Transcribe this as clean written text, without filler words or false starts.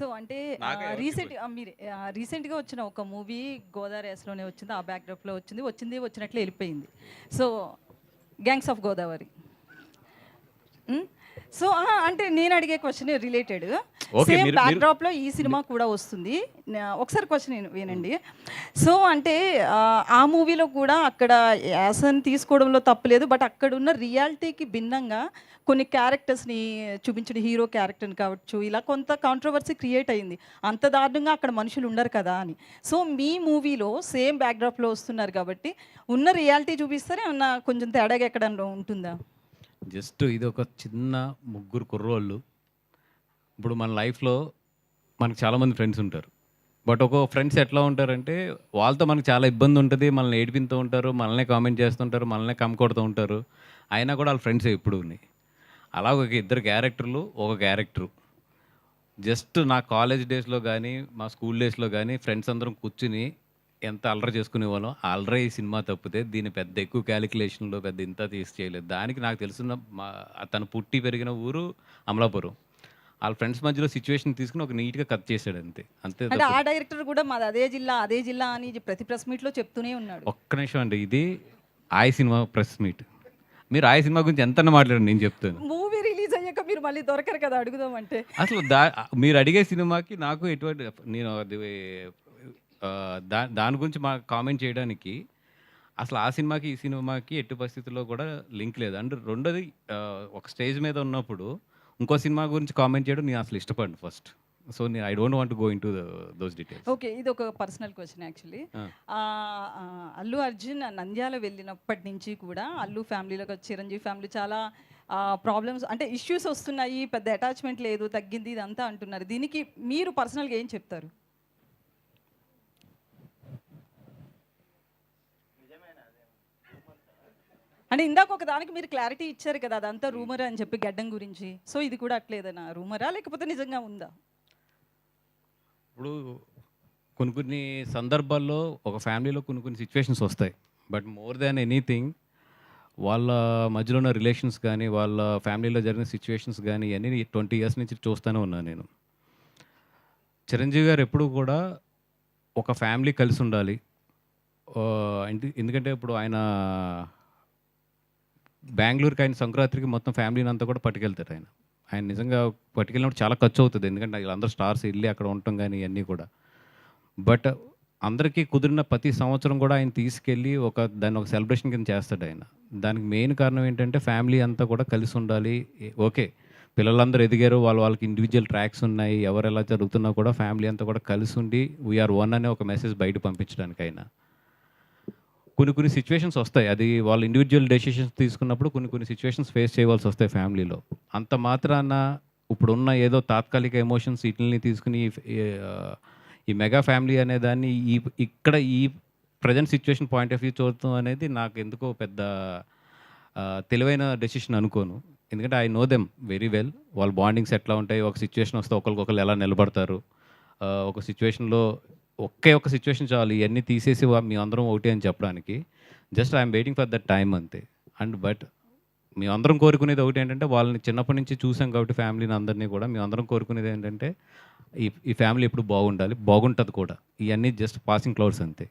So అంటే రీసెంట్గా వచ్చిన ఒక మూవీ గోదావరి యాసలోనే వచ్చింది, ఆ బ్యాక్డ్రాప్లో వచ్చినట్లే వెళ్ళిపోయింది. So gangs of Godavari. So అంటే నేను అడిగే క్వశ్చన్ రిలేటెడ్, సేమ్ బ్యాక్డ్రాప్లో ఈ సినిమా కూడా వస్తుంది. ఒకసారి క్వశ్చన్ వినండి. సో అంటే ఆ మూవీలో కూడా అక్కడ యాసన్ తీసుకోవడంలో తప్పులేదు, బట్ అక్కడ ఉన్న రియాలిటీకి భిన్నంగా కొన్ని క్యారెక్టర్స్ని చూపించడం, హీరో క్యారెక్టర్ని కావచ్చు, ఇలా కొంత కాంట్రవర్సీ క్రియేట్ అయింది. అంత దారుణంగా అక్కడ మనుషులు ఉండరు కదా అని. సో మీ మూవీలో సేమ్ బ్యాక్డ్రాప్లో వస్తున్నారు కాబట్టి ఉన్న రియాలిటీ చూపిస్తారే, ఏమన్నా కొంచెం తేడాగా ఎక్కడ ఉంటుందా? జస్ట్ ఇది ఒక చిన్న ముగ్గురు కుర్రోళ్ళు. ఇప్పుడు మన లైఫ్లో మనకు చాలామంది ఫ్రెండ్స్ ఉంటారు. బట్ ఒక్కొక్క ఫ్రెండ్స్ ఎట్లా ఉంటారంటే వాళ్ళతో మనకు చాలా ఇబ్బంది ఉంటుంది, మనల్ని ఏడిపిస్తూ ఉంటారు, మనల్నే కామెంట్ చేస్తుంటారు, మనల్నే కమ్ముకొడుతూ ఉంటారు. అయినా కూడా వాళ్ళ ఫ్రెండ్స్ ఎప్పుడు ఉన్నాయి. అలా ఒక ఇద్దరు క్యారెక్టర్లు, ఒక క్యారెక్టరు. జస్ట్ నా కాలేజ్ డేస్లో కానీ మా స్కూల్ డేస్లో కానీ ఫ్రెండ్స్ అందరం కూర్చుని ఎంత అల్లరి చేసుకునేవాళ్ళం. అల్లరి ఈ సినిమా తప్పితే దీన్ని పెద్ద ఎక్కువ క్యాలిక్యులేషన్లో పెద్ద ఇంత తీసి చేయలేదు. దానికి నాకు తెలిసిన తను పుట్టి పెరిగిన ఊరు అమలాపురం. వాళ్ళ ఫ్రెండ్స్ మధ్యలో సిచ్యువేషన్ తీసుకుని ఒక నీట్గా కట్ చేశాడు, అంతే అంతే. అంటే ఆ డైరెక్టర్ కూడా మాది అదే జిల్లా అని ప్రతి ప్రెస్ మీట్లో చెప్తూనే ఉన్నాడు. ఒక్క నిమిషం అండి, ఇది ఆయ్ సినిమా ప్రెస్ మీట్. మీరు ఆయ్ సినిమా గురించి ఎంత మాట్లాడండి, నేను చెప్తాను. మూవీ రిలీజ్ అయ్యాక మీరు మళ్ళీ దొరకరు కదా అడుగుదామంటే. అసలు మీరు అడిగే సినిమాకి నాకు ఎటువంటి, నేను అది దాని గురించి మా కామెంట్ చేయడానికి అసలు ఆ సినిమాకి ఈ సినిమాకి ఎట్టి పరిస్థితుల్లో కూడా లింక్ లేదు. అండ్ రెండోది, ఒక స్టేజ్ మీద ఉన్నప్పుడు ఇంకో సినిమా గురించి కామెంట్ చేయడం నేను అసలు ఇష్టపడను ఫస్ట్. సో నేను I don't want go into those details. Okay, ఇది ఒక personal question actually. Allu Arjun Nandyal వెళ్ళినప్పటి నుంచి కూడా అల్లు ఫ్యామిలీలో చిరంజీవి ఫ్యామిలీ చాలా ప్రాబ్లమ్స్, అంటే ఇష్యూస్ వస్తున్నాయి, పెద్ద అటాచ్మెంట్ లేదు, తగ్గింది, ఇదంతా అంటున్నారు. దీనికి మీరు పర్సనల్గా ఏం చెప్తారు? అంటే ఇందాక ఒక దానికి మీరు క్లారిటీ ఇచ్చారు కదా, అదంతా రూమర్ అని చెప్పి గడ్డం గురించి. సో ఇది కూడా అట్లేదనా, రూమరా లేకపోతే నిజంగా ఉందా? ఇప్పుడు కొన్ని సందర్భాల్లో ఒక ఫ్యామిలీలో కొన్ని సిచ్యువేషన్స్ వస్తాయి. బట్ మోర్ దాన్ ఎనీథింగ్ వాళ్ళ మధ్యలో ఉన్న రిలేషన్స్ కానీ, వాళ్ళ ఫ్యామిలీలో జరిగిన సిచ్యువేషన్స్ కానీ అన్నీ 20 years నుంచి చూస్తూనే ఉన్నాను నేను. చిరంజీవి గారు ఎప్పుడు కూడా ఒక ఫ్యామిలీ కలిసి ఉండాలి. ఎందుకంటే ఇప్పుడు ఆయన బెంగళూరుకి ఆయన సంక్రాంతికి మొత్తం ఫ్యామిలీని అంతా కూడా పట్టుకెళ్తారు. ఆయన నిజంగా పట్టుకెళ్ళినప్పుడు చాలా ఖర్చు అవుతుంది, ఎందుకంటే వీళ్ళందరూ స్టార్స్ వెళ్ళి అక్కడ ఉండటం కానీ ఇవన్నీ కూడా. బట్ అందరికీ కుదిరిన ప్రతి సంవత్సరం కూడా ఆయన తీసుకెళ్ళి దాన్ని ఒక సెలబ్రేషన్ కింద చేస్తాడు ఆయన. దానికి మెయిన్ కారణం ఏంటంటే ఫ్యామిలీ అంతా కూడా కలిసి ఉండాలి. ఓకే, పిల్లలందరూ ఎదిగారు, వాళ్ళకి ఇండివిజువల్ ట్రాక్స్ ఉన్నాయి, ఎవరు ఎలా జరుగుతున్నా కూడా ఫ్యామిలీ అంతా కూడా కలిసి ఉండి వీఆర్ వన్ అనే ఒక మెసేజ్ బయట పంపించడానికి అయినా కొన్ని సిచ్యువేషన్స్ వస్తాయి. అది వాళ్ళు ఇండివిజువల్ డెసిషన్స్ తీసుకున్నప్పుడు కొన్ని సిచ్యువేషన్స్ ఫేస్ చేయవలసి వస్తాయి ఫ్యామిలీలో. అంత మాత్రాన ఇప్పుడున్న ఏదో తాత్కాలిక ఎమోషన్స్ వీటిని తీసుకుని ఈ మెగా ఫ్యామిలీ అనే దాన్ని ఇక్కడ ఈ present situation point of view చూడటం అనేది నాకు ఎందుకో పెద్ద తెలివైన డెసిషన్ అనుకోను. ఎందుకంటే I know them very well. వాళ్ళ బాండింగ్స్ ఎట్లా ఉంటాయి, ఒక సిచ్యువేషన్ వస్తే ఒకరికొకరు ఎలా నిలబడతారు, ఒక సిచ్యువేషన్లో ఒక్క సిచ్యువేషన్ చాలు ఇవన్నీ తీసేసి మీ అందరం ఒకటి అని చెప్పడానికి. Just I'm waiting for that time అంతే. అండ్ బట్ మీ అందరం కోరుకునేది ఒకటి ఏంటంటే, వాళ్ళని చిన్నప్పటి నుంచి చూసాం కాబట్టి ఫ్యామిలీని అందరినీ కూడా మీ అందరం కోరుకునేది ఏంటంటే ఈ ఫ్యామిలీ ఎప్పుడు బాగుండాలి, బాగుంటుంది కూడా. ఇవన్నీ జస్ట్ పాసింగ్ క్లౌడ్స్ అంతే.